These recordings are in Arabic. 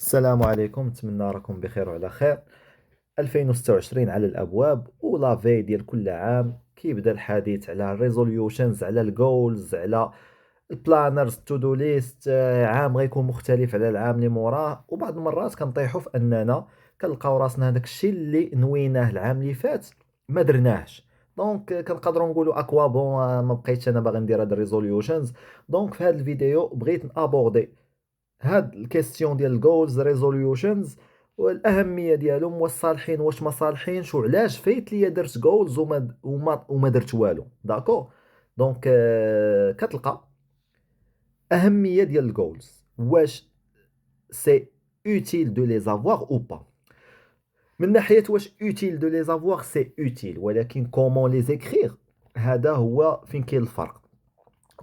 السلام عليكم، نتمنى راكم بخير وعلى خير. 2026 على الابواب، ولا في ديال كل عام كيبدا الحديث على الريزوليوشنز، على الجولز، على البلانرز، تو دو ليست. عام غيكون مختلف على العام اللي موراه، وبعض المرات كنطيحوا في اننا كنلقاو راسنا هذاك الشيء اللي نويناه العام اللي فات ما درناهش. دونك كنقدروا نقولوا اكوا بون، ما بقيتش انا باغي ندير هاد الريزوليوشنز. دونك في هذا الفيديو بغيت نابوردي هاد الكيستيون ديال الجولز ريزوليوشنز، والاهميه ديالهم، والصالحين واش ما صالحينش، وعلاش فايت ليا درت جولز وما درت والو. داكو. دونك كتلقى اهميه ديال الجولز، واش سي اوتيل دو لي افوار او با. من ناحيه واش اوتيل دو لي افوار، سي اوتيل، ولكن كومون لي زيكريغ، هذا هو فين كاين الفرق.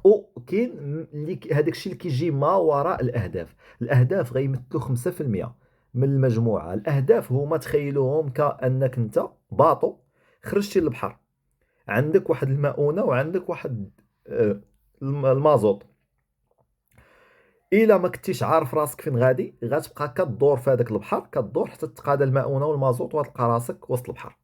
وكاين هذاك الشيء اللي كيجي ما وراء الاهداف. الاهداف غيمثلوا 5% من المجموعه. الاهداف هما تخيلوهم كانك انت باطو خرجتي للبحر، عندك واحد المؤونه وعندك واحد آه، المازوت. الا ما كنتيش عارف راسك فين غادي، غتبقى كدور في هذاك البحر، كدور حتى تتقادى المؤونه والمازوت وتلقى راسك وسط البحر.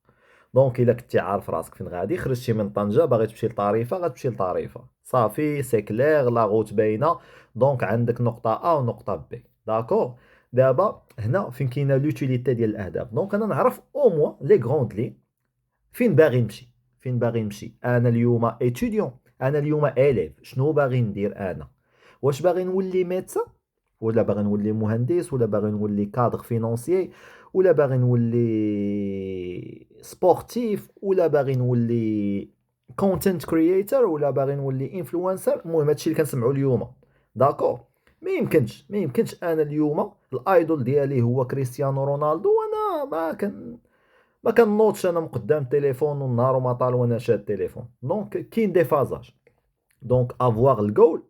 دونك الا كنتي عارف راسك فين غادي، خرجتي من طنجة باغي تمشي لطريفة، غتمشي لطريفة صافي، سي كلير، لا روت باينة. دونك عندك نقطة ا ونقطة بي. داكور. دابا هنا فين كاينه لوتيليتي ديال الاهداف. دونك انا نعرف او موا لي غروند لي فين باغي نمشي. فين باغي نمشي انا اليوم اتيديون، انا اليوم اليف، شنو باغي ندير انا؟ واش باغي نولي ميدسان، ولا باغي نولي مهندس، ولا باغي نولي كادر فينانسيي، ولا باغي نولي سبورتيف، ولا باغي نولي كونتنت كرييتر، ولا باغي نولي انفلونسر؟ المهم هادشي اللي كنسمعوا اليوم. داكور. ما يمكنش انا اليوم الايدول ديالي هو كريستيانو رونالدو، وانا ما كنوضش انا من قدام التليفون والنهار وما طال وانا شاد التليفون. دونك كاين دي فازاج. دونك افواغ الجول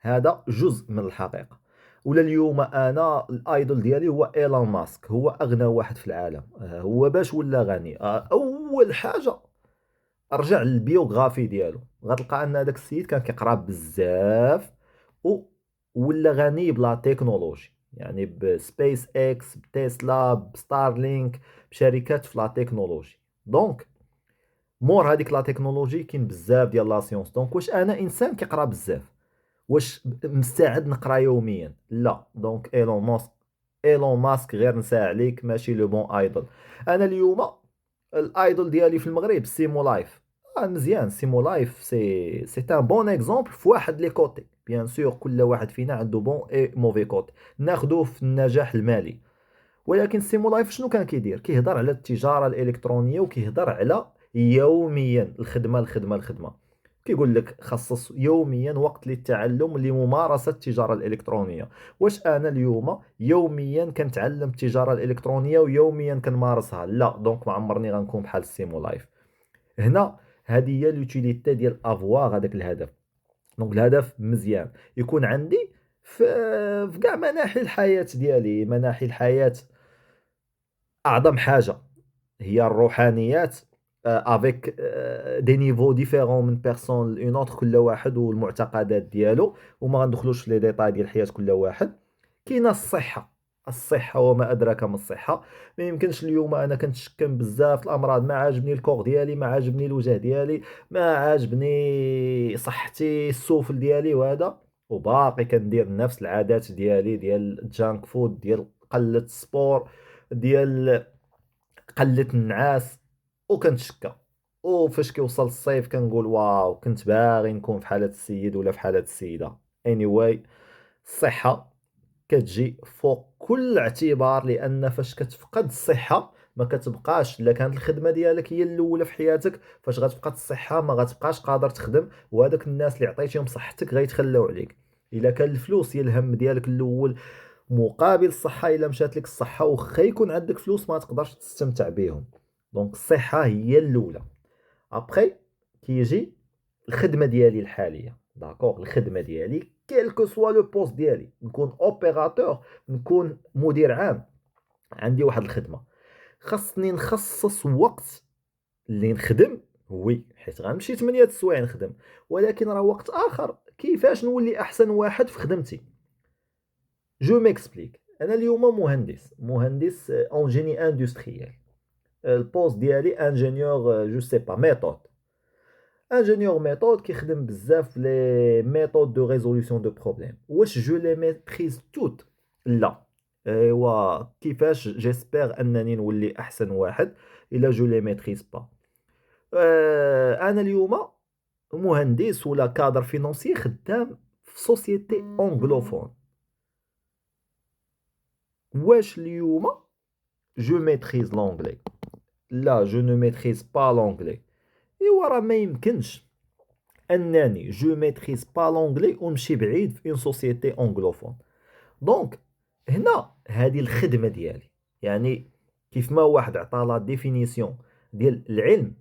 هذا جزء من الحقيقة. ولا اليوم انا الايدول ديالي هو ايلون ماسك، هو اغنى واحد في العالم. هو باش ولا غني؟ اول حاجة ارجع للبيوغرافي ديالو، غتلقى ان هذاك السيد كان كيقرا بزاف و ولا غني بلا تكنولوجي، يعني بسبيس اكس، بتسلا، بستارلينك، بشركات في لا تكنولوجي. دونك مور هذيك لا تكنولوجي كاين بزاف ديال لا سيونس. دونك واش انا انسان كيقرا بزاف؟ واش مستعد نقرا يوميا؟ لا. دونك ايلون ماسك غير نسى عليك، ماشي لو بون ايدول. انا اليوم الايدول ديالي في المغرب سيمو لايف. مزيان، سيمو لايف سي ان بون اكزومبل في واحد لي كوتي. بيان سور كل واحد فينا عنده بون اي موفي كوتي، ناخذوه في النجاح المالي. ولكن سيمو لايف شنو كان كيدير؟ كيهضر على التجاره الالكترونيه، وكيهضر على يوميا الخدمه الخدمه الخدمه. كيقول لك خصص يوميا وقت للتعلم لممارسه التجاره الالكترونيه. واش انا اليوم يوميا كنتعلم التجاره الالكترونيه ويوميا كنمارسها؟ لا. دونك ما عمرني غنكون بحال سيمو لايف. هنا هذه هي لوتيليتي ديال افواغ هذاك الهدف. دونك الهدف مزيان يكون عندي في كاع مناحي الحياه ديالي. مناحي الحياه، اعظم حاجه هي الروحانيات، افيك دي نيفو ديفيرون من بيرسون لون اوتر، كل واحد والمعتقدات ديالو، وما غندخلوش في لي ديتاي ديال حياه كل واحد. كاينه الصحه. الصحه وما ادراك ما الصحه. ما يمكنش اليوم انا كنتشكم بزاف الامراض، ما عاجبني الكور ديالي، ما عاجبني الوجه ديالي، ما عاجبني صحتي، السفل ديالي وهذا، وباقي كندير نفس العادات ديالي ديال الجانك فود، ديال قله السبور، ديال قلة النعاس، وكنتشكى. وفاش كيوصل الصيف كنقول واو، كنت باغي نكون في حالة السيد ولا في حالة السيدة. anyway، الصحة كتجي فوق كل اعتبار، لأن فاش كتفقد الصحة ما كتبقاش. الا كانت الخدمة ديالك هي الأولى في حياتك، فاش غتفقد الصحة ما غتبقاش قادر تخدم، وهذاك الناس اللي عطيتيهم صحتك غيتخلاو عليك. الا كان الفلوس هي الهم ديالك الاول، مقابل الصحة، إلا مشات لك الصحة وخا يكون عندك فلوس ما تقدرش تستمتع بهم. دونك الصحة هي الأولى. ابخي كيجي الخدمة ديالي الحالية. داكوغ. الخدمة ديالي كيلكو سوا لو بوست ديالي، نكون اوبيراتور، نكون مدير عام، عندي واحد الخدمة، خاصني نخصص وقت اللي نخدم. وي، حيت غنمشي 8 السوايع نخدم، ولكن راه وقت آخر كيفاش نولي أحسن واحد في خدمتي. جو ميكسبليك. انا اليوم مهندس اون جيني اندستريال. البوست ديالي انجينيور جو سي با ميثود. انجينيور ميثود كيخدم بزاف لي ميثود دو ريزولوشن دو بروبليم. واش جو لي ميتريز توت؟ لا. ايوا كيفاش؟ جيسبر انني نولي احسن واحد الا جو لي ميتريز با. انا اليوم مهندس ولا كادر فينانسي خدام في سوسيتي اونغلوفون. واش اليوم جو ميتريز لونجلي؟ لا، جو نو ميتريز با لونجلي. ايوا راه ما يمكنش انني جو ميتريز با لونجلي ونمشي بعيد في اون سوسيتي اونغلوفون. دونك هنا هذه الخدمه ديالي. يعني كيف ما واحد عطى لا ديفينيسيون ديال العلم،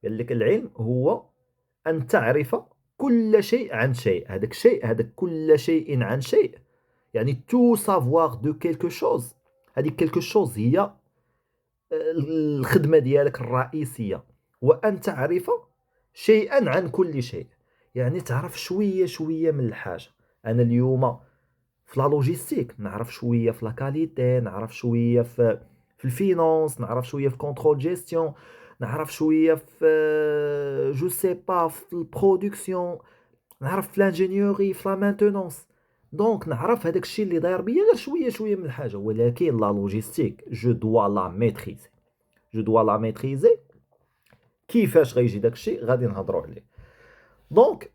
قال لك العلم هو ان تعرف كل شيء عن شيء. هذاك الشيء، هذاك كل شيء عن شيء، يعني تو سافوار دو كيلكو شوز. هذيك كيلكو شوز هي الخدمة ديالك الرئيسية. وأن تعرف شيئا عن كل شيء، يعني تعرف شوية شوية من الحاجة. أنا اليوم في لا لوجيستيك نعرف شوية، في لا كاليتي نعرف شوية، في الفينانس نعرف شوية، في كونترول جيستيون نعرف شوية، في جو سي با في البرودكسيون نعرف، في لانجينيوري، في لا مانتونونس. دونك نعرف هذاك الشيء اللي داير بيا غير شويه شويه من الحاجه. ولكن لا لوجيستيك جو دوا لا ميتريزي. جو دوا لا ميتريزي. كيفاش غيجي داك الشيء غادي نهضروا عليه. دونك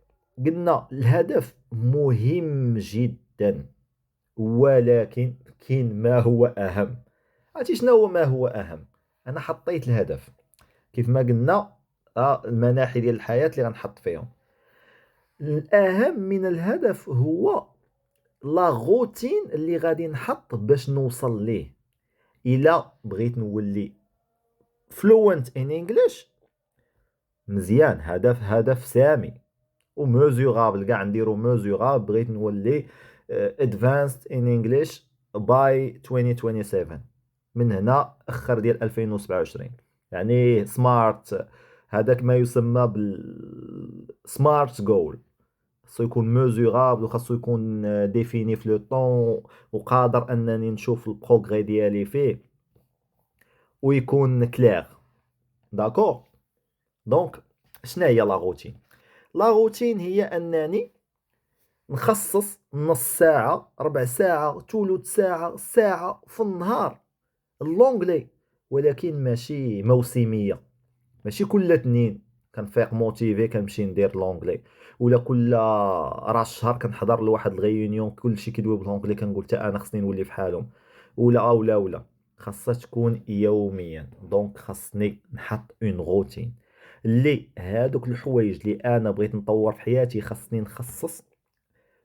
قلنا الهدف مهم جدا، ولكن كاين ما هو اهم. عرفتي شنو هو ما هو اهم؟ انا حطيت الهدف كيف ما قلنا، المناحي ديال الحياه اللي غنحط فيهم. الاهم من الهدف هو لا روتين اللي غادي نحط باش نوصل ليه. الا بغيت نولي fluent in English، مزيان، هدف سامي وميزورابل، كاع نديرو ميزورابل. بغيت نولي advanced in English by 2027، من هنا اخر ديال 2027. يعني سمارت، هذاك ما يسمى بال سمارت جول. خاصو يكون ميزورابل، وخاصو يكون ديفيني في لو طون، وقادر انني نشوف البروغري ديالي فيه، ويكون كلير. داكور. دونك شنو هي لا روتين؟ لا روتين هي انني نخصص نص ساعة، ربع ساعة، ثلث ساعة، ساعة في النهار اللونجلي، ولكن ماشي موسمية. ماشي كل اثنين كنفيق موتيفي كنمشي ندير لونجلي، ولا كل راس شهر كنحضر لواحد الغيونيون كلشي كيدوي بالونجلي كنقول حتى انا خصني نولي بحالهم. ولا خاصها تكون يوميا. دونك خاصني نحط اون روتين اللي هادوك الحوايج اللي انا بغيت نطور في حياتي خاصني نخصص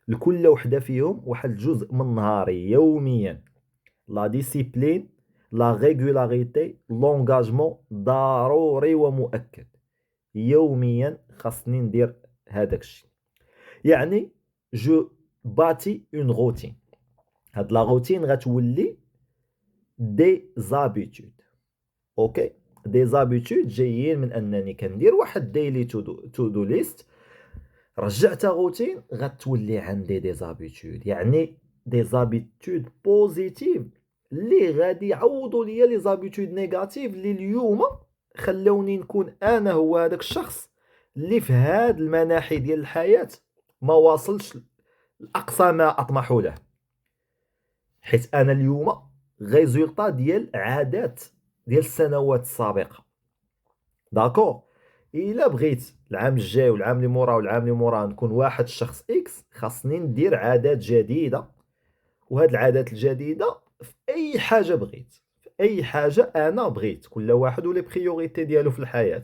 لكل وحده فيهم واحد الجزء من نهاري يوميا. لا ديسيبلين، لا ريغولاريتي، لونغاجمون ضروري ومؤكد. يوميا خاصني ندير هذاك الشيء. يعني جو باتي اون روتين. هاد لا روتين غتولي دي زابيتود. اوكي، دي زابيتود جايين من انني كندير واحد ديلي تو دو ليست. رجعت روتين غتولي عندي دي زابيتود، يعني دي زابيتود بوزيتيف اللي غادي يعوضوا ليا لي زابيتود نيجاتيف اللي اليوم خلوني نكون انا هو هذاك الشخص اللي في هاد المناحي ديال الحياة ما واصلش لاقصى ما اطمح له. حيت انا اليوم ريزولطا ديال عادات ديال السنوات السابقة. داكور. الا بغيت العام الجاي والعام اللي موراه والعام اللي موراه نكون واحد الشخص اكس، خاصني ندير عادات جديده. وهاد العادات الجديده في اي حاجه بغيت، في اي حاجه انا بغيت. كل واحد ولي بريوريتي ديالو في الحياه.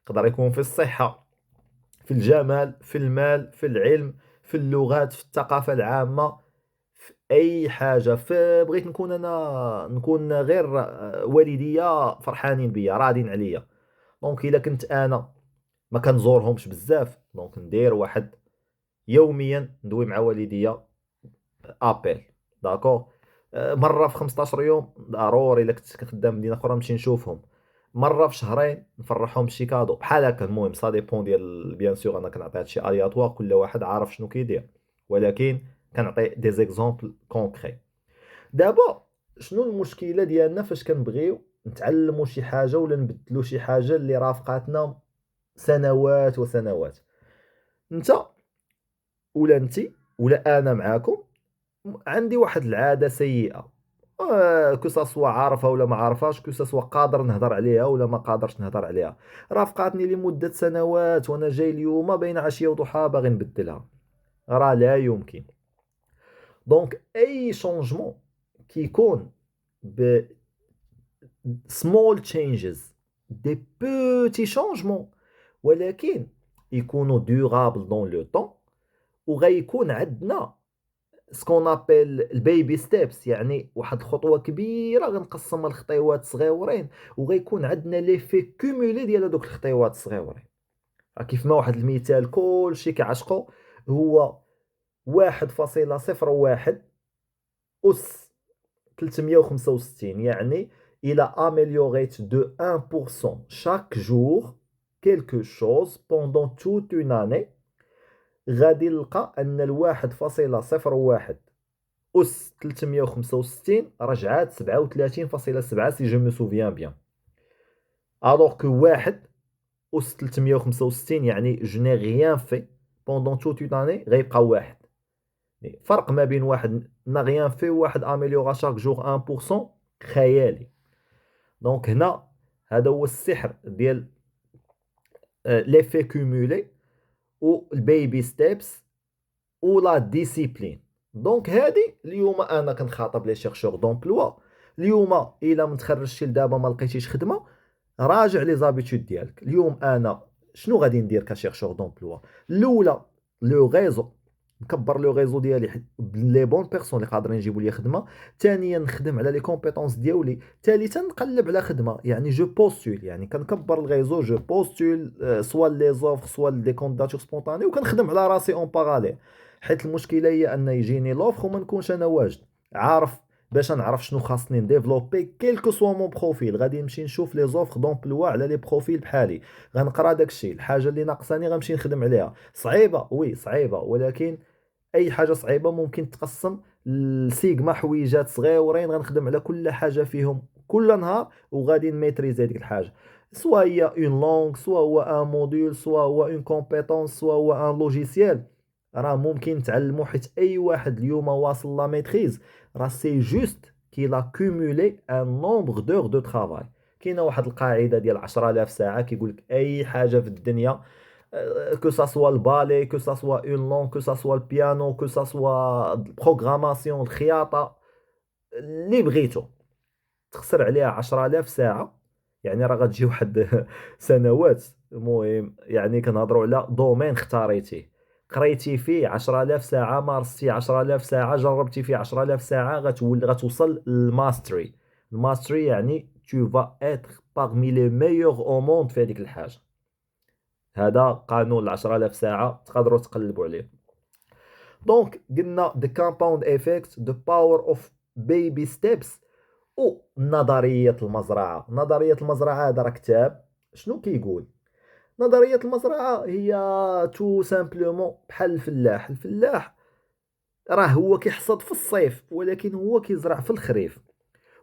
يقدر يكون في الصحه، في الجمال، في المال، في العلم، في اللغات، في الثقافه العامه، في اي حاجه. بغيت نكون انا نكون غير والديا فرحانين بيا راضين عليا. دونك الا كنت انا ما كنزورهمش بزاف، دونك ندير واحد يوميا ندوي مع والديا ابل. داكور. مره في 15 يوم ضروري. الا كنت خدام في مدينه اخرى نمشي نشوفهم. مره في شهرين نفرحهم بشي كادو بحال هكا. المهم سا ديبون ديال بيان سور، انا كنعطي هادشي الياتوار، كل واحد عارف شنو كيدير، ولكن كنعطي دي زيكزامبل كونكري. دابا شنو المشكله ديالنا فاش كنبغيو نتعلموا شي حاجه ولا نبدلوا شي حاجه اللي رافقاتنا سنوات وسنوات؟ انت ولا انت ولا انا معاكم عندي واحد العاده سيئه، كو سوا عارفها ولا ما عارفاش، كو سوا قادر نهضر عليها ولا ما قادرش نهضر عليها، رافقاتني لمده سنوات وانا جاي اليوم بين عشيه وضحاها باغي نبدلها. راه لا يمكن. دونك اي شونجمون كيكون ب small changes des petits changements ولكن يكونوا durable dans le temps، وغيكون عندنا سكون ابل البيبي ستيبس، يعني واحد الخطوه كبيره غنقسمها لخطيوات صغيورين وغيكون عندنا ليفي كومولي ديال هذوك الخطيوات الصغيورين. كيف ما واحد المثال كلشي كيعشقو، هو 1.01 أس 365، يعني إلى أميليوريت دو 1% chaque jour quelque chose pendant toute une année، غادي نلقى أن 1.01 أس 365 رجعات 37.7 سي جو مي سوفيان بيان. الوغ كو 1 أس 365 يعني جو ني غيان في بوندون توت اون اني غيبقى واحد. فرق ما بين واحد نا غيان في وواحد اميليورا شاك جور 1% خيالي. دونك هنا هذا هو السحر ديال ليفي كومولي والبيبي ستيبس ولا ديسيبلين. دونك هادي اليوم انا كنخاطب لي شيرشور دومبلوا. اليوم الا ما تخرجتي لدابا ما لقيتيش خدمه، راجع لي زابيتود ديالك. اليوم انا شنو غادي ندير كشيرشور دومبلوا؟ الاولى لو ريزو، نكبر لو ريزو ديالي لي بون بيرسون اللي قادرين يجيبوا لي خدمه. ثانيا نخدم على لي كومبيتونس ديالي. ثالثا نقلب على خدمه، يعني جو بوستول، يعني كنكبر الريزو جو بوستول سوا لي زوفر سوا دي كونداتور سبونطاني، وكنخدم على راسي اون باراليل. حيت المشكله هي ان يجيني لوفر وما نكونش انا واجد عارف. باش نعرف شنو خاصني نديفلوبي كيلكو سوا مون بروفيل، غادي نمشي نشوف لي زوفر دومبلوا على لي بروفيل بحالي، غنقرا داكشي الحاجه اللي ناقصاني غنمشي نخدم عليها. صعيبه وي صعيبه، ولكن اي حاجه صعيبه ممكن تقسم لسيغما حويجات صغيورين غنخدم على كل حاجه فيهم كل نهار وغادي نميتريزي ديك الحاجه، سوا هي اون لونغ سوا هو ان موديول سوا هو اون كومبيتونس سوا هو ان لوجيسيال. راه ممكن تعلمو، حيت اي واحد اليوم واصل لا ميتريز راه سي جوست كي لا كومولي ان نومبر دور دو ترافاي. كاينه واحد القاعده ديال 10000 ساعه كيقول لك اي حاجه في الدنيا، que ça soit le ballet, que ça soit une langue, que ça soit le piano, que ça soit البروغراماسيون الخياطة، اللي بغيتو تخسر عليها 10000 ساعة. يعني راه غتجي واحد سنوات. المهم يعني كنهضروا على دومين اختاريتيه، قريتي فيه 10000 ساعة، مارستي 10000 ساعة، جربتي فيه 10000 ساعة، غتوصل للماستري. الماستري يعني tu vas être parmi les meilleurs au monde في هذيك الحاجة. هذا قانون ال 10000 ساعة تقدروا تقلبوا عليه. دونك قلنا the compound effect the power of baby steps ونظرية المزرعة. نظرية المزرعة هذا راه كتاب. شنو كيقول؟ نظرية المزرعة هي تو سامبلومون بحال الفلاح. الفلاح راه هو كيحصد في الصيف، ولكن هو كيزرع في الخريف،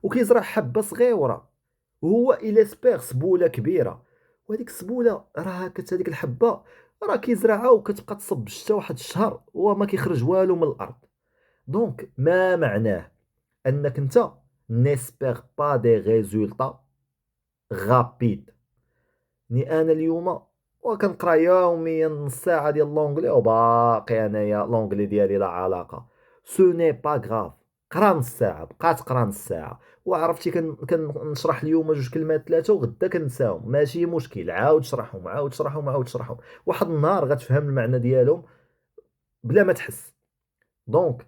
وكيزرع حبة صغيرة، وهو الى سبيغ سبولة كبيرة، وهذيك السبولة راه هذيك الحبة راه كيزرعها وكتبقى تصب الشتا واحد الشهر وما كيخرج والو من الارض. دونك ما معناه انك انت نيسبيغ با دي ريزولطا غابيد. ني انا اليوم وكنقرا يوميا نص ساعه ديال لونجلي وباقي انايا لونجلي ديالي لا علاقه. سو ني با غراف، قرا نص ساعه، بقات تقرا نص ساعه، وعرفتي كنشرح اليوم جوج كلمات ثلاثه وغدا كنساهم، ماشي مشكل، عاود شرحهم عاود شرحهم عاود شرحهم، واحد النهار غتفهم المعنى ديالهم بلا ما تحس. دونك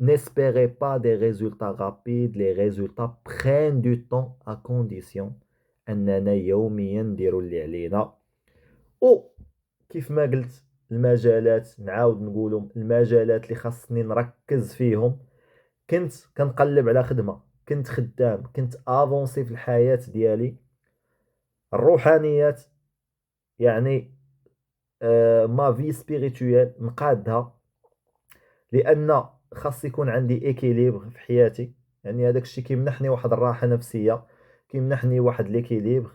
n'espérez pas des résultats rapides, les résultats prennent du temps à condition أننا يوميا نديرو اللي علينا. او كيف ما قلت المجالات، نعاود نقولهم المجالات اللي خاصني نركز فيهم. كنت كنقلب على خدمة، كنت خدام، كنت افونسي في الحياة ديالي. الروحانيات يعني ما في سبيريتويال نقادها، لأن خاص يكون عندي ايكيليبر في حياتي. يعني هذاك الشيء كيمنحني واحد الراحه نفسيه، كيمنحني واحد ليكيليبر.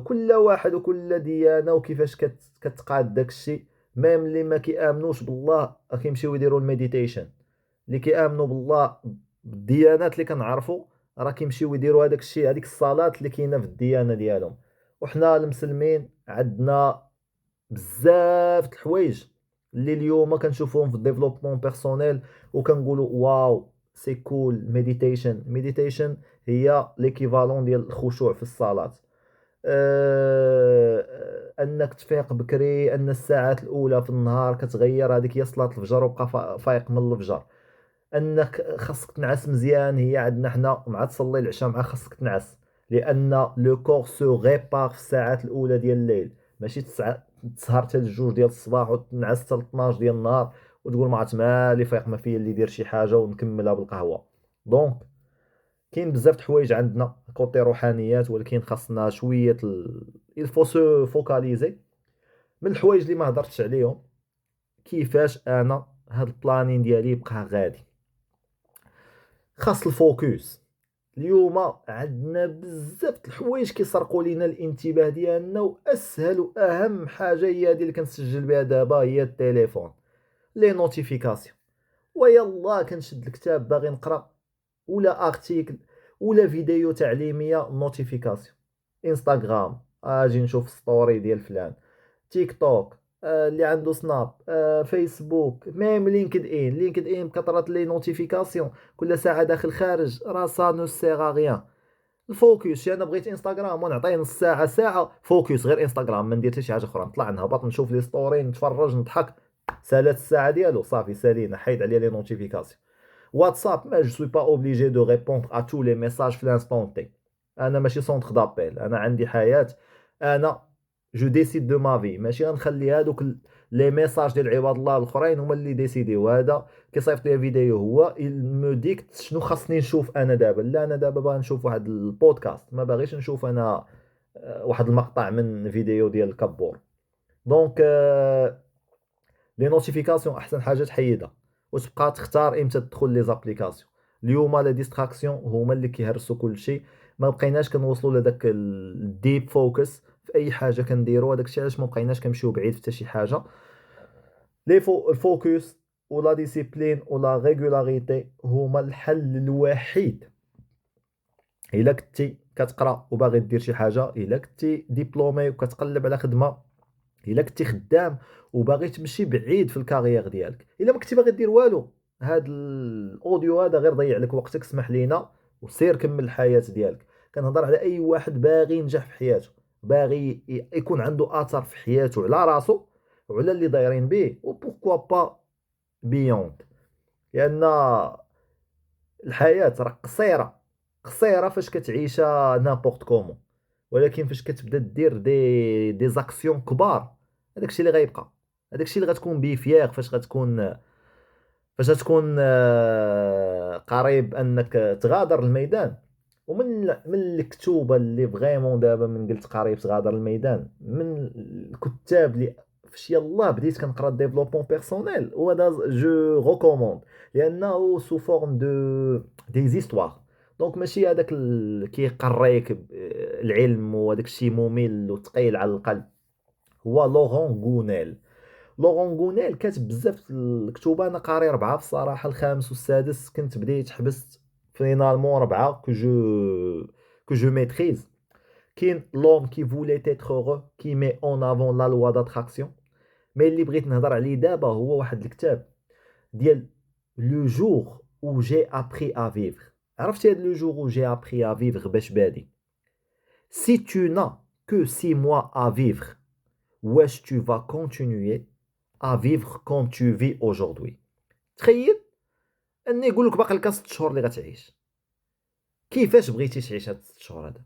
كل واحد وكل ديانه وكيفاش كتقاد داك الشيء. ميم اللي ما كيامنوش بالله كيمشيو يديروا المديتيشن. اللي كيامنوا بالله بالديانات اللي كنعرفوا راه كيمشيو يديروا هذاك الشيء، هذيك الصلاه اللي كاينه في الديانه ديالهم. وحنا المسلمين عندنا بزاف د الحوايج اللي اليوم كنشوفوهم في الديفلوبمون بيرسونيل وكنقولوا واو سي كول. ميديتيشن هي ليكيفالون ديال الخشوع في الصلاة. انك تفيق بكري، ان الساعات الاولى في النهار كتغير، هذيك هي صلاة الفجر، وبقى فايق من الفجر. انك خاصك تنعس مزيان، هي عندنا حنا مع تصلي العشاء مع خاصك تنعس، لان لو كور سو ريبار في الساعات الاولى ديال الليل. ماشي تسهر حتى الجوج ديال الصباح وتنعس حتى 12 ديال النهار وتقول ما عرفت مالي فايق ما فيا اللي يدير شي حاجه ونكملها بالقهوه. دونك كاين بزاف د الحوايج عندنا كوتي روحانيات، ولكن خاصنا شويه الفو سو فوكاليزي. من الحوايج اللي ما هضرتش عليهم كيفاش انا هاد البلانين ديالي يبقى غادي. خاص الفوكس. اليوم عندنا بزاف د الحوايج كيسرقوا لينا الانتباه ديالنا، واسهل واهم حاجه هي هذه اللي كنسجل بها دابا، هي التليفون. لي نوتيفيكاسيون، ويلا كنشد الكتاب باغي نقرا، ولا ارتيكل ولا فيديو تعليميه، نوتيفيكاسيون. انستغرام اجي نشوف ستوري ديال فلان، تيك توك، اللي عنده سناب، فيسبوك، ميم لينكد ان بكثرة لي نوتيفيكاسيون كل ساعه داخل خارج، راه سا نو سيغ غيان. الفوكس، انا بغيت انستغرام ونعطيه نص ساعه ساعه فوكس غير انستغرام، ما ندير حتى شي حاجه اخرى، نطلع نهبط نشوف لي ستوري نتفرج نضحك، سالات الساعه ديالو صافي سالينا، حيد عليا لي نوتيفيكاسيون. واتساب، ما جو سوي با اوبليجي دو ريبوندر ا تو لي ميساج في لانستون تي. انا ماشي سونتر دابيل، انا عندي حياه، انا جو ديسيد دو ما في، ماشي غنخلي هادوك لي ميساج ديال عباد الله الاخرين هما اللي ديسيديو. هذا كيصيفط لي فيديو هو مو ديكت شنو خاصني نشوف انا دابا. لا انا دابا باغي نشوف واحد البودكاست، ما باغيش نشوف انا واحد المقطع من فيديو ديال الكبور. دونك لي نوتيفيكاسيون احسن حاجه تحيدها، وتبقى تختار امتى تدخل لي زابليكاسيون. اليوم لا ديستراكسيون هما اللي كيهرسوا كل شيء، ما بقيناش كنوصلوا لذاك الديب فوكس في اي حاجه كنديروا. هذاك الشيء علاش ما بقيناش كنمشيو بعيد في حتى شي حاجه. الفوكس ولا ديسيبلين ولا ريغولاريتي هما الحل الوحيد. الا كنتي كتقرا وباغي دير شي حاجه، الا كنتي ديبلومي وكتقلب على خدمه، الا كنتي خدام وباغي تمشي بعيد في الكارير ديالك، الا ما كنتي باغي دير والو، هاد الاوديو هذا غير ضيع لك وقتك، اسمح لينا وسير كمل الحياه ديالك. كنهضر على اي واحد باغي ينجح في حياته، باغي يكون عنده اثر في حياته على راسو وعلى اللي دايرين به، وبوركوا با بيوند. لان الحياه راه قصيره، قصيره فاش كتعيشها نابورت كومون، ولكن فاش كتبدا دير دي زاكسيون كبار، هذاك الشيء اللي غيبقى، هذاك الشيء اللي غتكون بيه فياغ فاش غتكون قريب انك تغادر الميدان. ومن الكتوبه اللي فريمون دابا من قلت قريب تغادر الميدان، من الكتاب اللي فاش يلاه بديت كنقرا ديفلوبمون بيرسونيل، وهذا جو ريكوموند، لانه سو فورم دي زيستوار. دونك ماشي هذاك كيقريك العلم وهذاك الشيء ممل وثقيل على القلب. هو لورون غونيل. لورون غونيل كاتب بزاف الكتب، انا قاري 4 في الصراحه، الخامس والسادس كنت بديت حبست فينالمون 4 كو جو ميتريز. كاين لوم كي فولي تيتر heureux كي مي اون افون لا لوا داتراكسيون. مي اللي بغيت نهضر عليه دابا هو واحد الكتاب ديال لو جور او جي ابري ا فيفر. عرفتي هاد لو جور او جي ابري ا فيفر باش بادي؟ Si tu n'as que 6 mois à vivre, wesh tu vas continuer à vivre comme tu vis aujourd'hui. تخيل ان يقول لك باقي لك 6 شهور اللي غتعيش. كيفاش بغيتي تعيش هاد 6 شهور هذا؟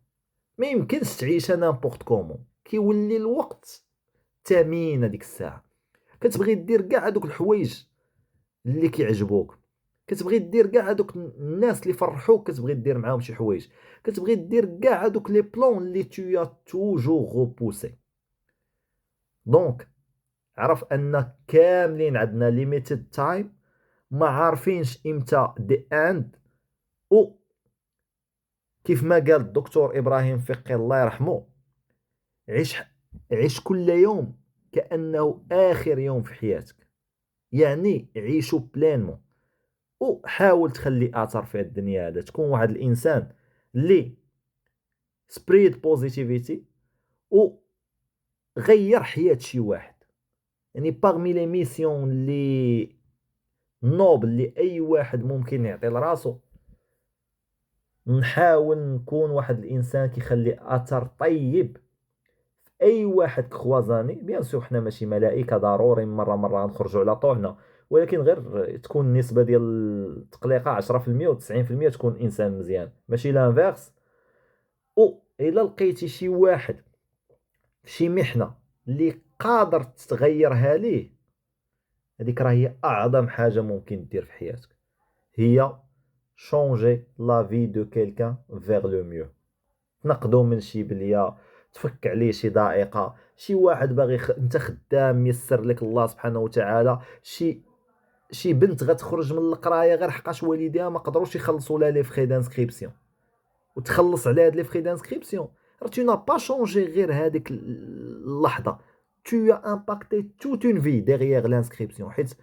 ما يمكنش تعيشها نامبورت كومون. كيولي الوقت ثمين هذيك الساعه، كتبغي دير كاع هذوك الحوايج اللي كيعجبوك، كتبغي دير كاع هذوك الناس اللي فرحوك، كتبغي دير معاهم شي حوايج، كتبغي دير كاع هذوك لي بلون اللي تو توجور روبوسي. دونك عرف ان كاملين عندنا ليميتد تايم، ما عارفينش امتى دي اند. و كيف ما قال الدكتور ابراهيم فقي الله يرحمه، عيش عيش كل يوم كأنه آخر يوم في حياتك. يعني عيشو بلانمون، وحاول تخلي اثر في الدنيا هذا، تكون واحد الانسان اللي سبريد بوزيتيفيتي وغير حياة شي واحد. يعني باغمي لي ميسيون اللي نوبل اللي اي واحد ممكن يعطي لراسو، نحاول نكون واحد الانسان كيخلي اثر طيب في اي واحد كخوازاني. بيان سور حنا ماشي ملائكه، ضروري مره نخرجوا على طوعنا، ولكن غير تكون النسبه ديال التقليقه 10% و90% تكون انسان مزيان، ماشي لانفيرس. او الا لقيتي شي واحد في شي محنه اللي قادر تغيرها ليه، هذيك راه هي اعظم حاجه ممكن دير في حياتك، هي changer la vie de quelqu'un vers le mieux. تنقدوا من شي بليه، تفك عليه شي ضائقه، شي واحد باغي انت خدام ميسر لك الله سبحانه وتعالى، شي بنت غتخرج من القرايه غير حقاش والديها ما قدروش يخلصوا لها لي فخي دانسكريبسيون، وتخلص على هاد لي فخي دانسكريبسيون، راه tu n'as pas changé غير هذيك اللحظه، tu as impacté toute une vie derrière l'inscription. حيت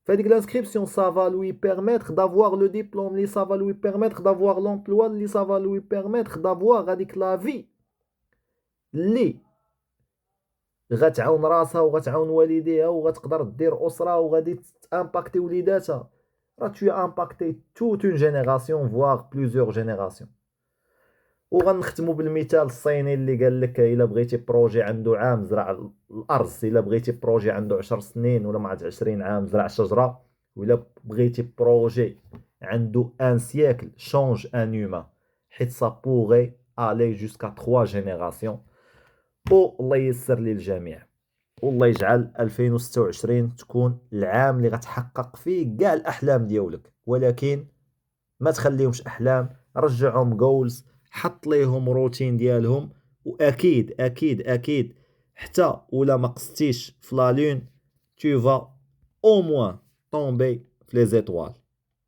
فهاديك l'inscription ça va lui permettre d'avoir le diplôme اللي ça va lui permettre d'avoir l'emploi اللي ça va lui permettre d'avoir هذيك la vie اللي غتعاون راسها وغتعاون والديها وغتقدر دير اسره وغادي تامباكتي وليداتها. راه tu as impacté toute une génération voire plusieurs générations. وغنختموا بالمثال الصيني اللي قال لك الا بغيتي بروجي عنده عام زرع الارز، الا بغيتي بروجي عنده 10 سنين ولا مع 20 عام زرع شجره، ولا بغيتي بروجي عنده ان سيكل شونج ان هيومان، حيت سا بوغي الي جوسكا 3 جينيراسيون. والله ييسر للجميع، والله يجعل 2026 تكون العام اللي غتحقق فيه كاع الاحلام ديالك، ولكن ما تخليهمش احلام، رجعهم جولز، حط ليهم روتين ديالهم، واكيد اكيد حتى ولا ما قصتيش في لا لون tu vas au moins tomber في لي زيتوال.